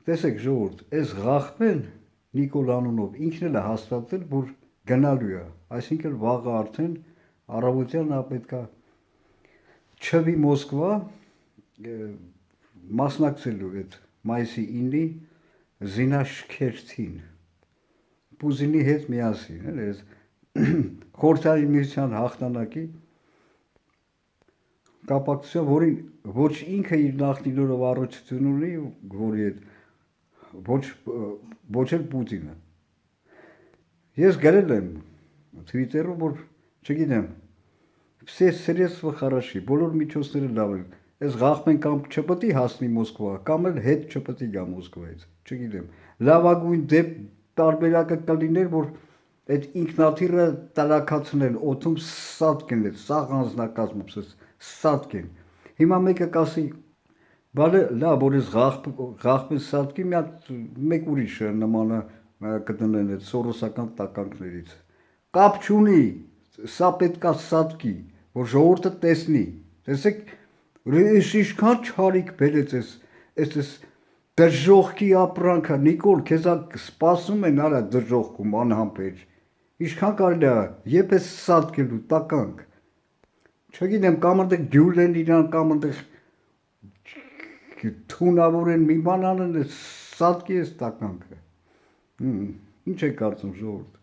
տեսեք ժողովուրդ, այս Ղախմեն Նիկոլ անունով ինքն էլ է հաստատել, որ գնալու է, այսինքն վաղը արդեն առավոտյան նա պետքա չվի Մոսկվա մասնակցելու այդ մայիսի 9-ի զինաշքերթին Պուտինի հետ միասին, այս Խորհրդային Միության հաղթանակի կապակցությամբ, որին ոչ ինքը իր նախնիներով առողջություն ունի, որի հետ ոչ էլ Պուտինը։ Ես գրել եմ Twitter-ում, որ չգիտեմ, все средства хороши, բոլոր միջոցները լավ են։ Այս Ղախմեն կամ չպետք է հասնի Մոսկվա, կամ էլ հետ չպետք է գա Մոսկվայից, չգիտեմ։ Լավագույն տարբերակը կլիներ, որ այդ ինքնաթիռը տրաքացնել օդում սատկեն, սաղ անձնակազմով սատկեն։ Հիմա մեկը կասի, բալը լավ, որ այս Ղախմեն սատկի մեկ ուրիշ նմանը կտնեն այդ սորոսական տականքներից։ Կապ չունի, սա պետքա սատկի, որ ժողովուրդը տեսնի։ Տեսեք, ինչքան չարիք բերեց այս դժողքի ապրանքը, Նիկոլ, քեզ սպասում են արա դժողքում անհամբեր։ Ինչքան կարելի է, երբ ես սատկելու տականք։ Չգիտեմ, կամ այնտեղ գյուլեն իրան, կամ այնտեղ թունավոր են մի բան անեն, սատկի ես տականքը։ Ինչ է կարծում ժողովուրդ։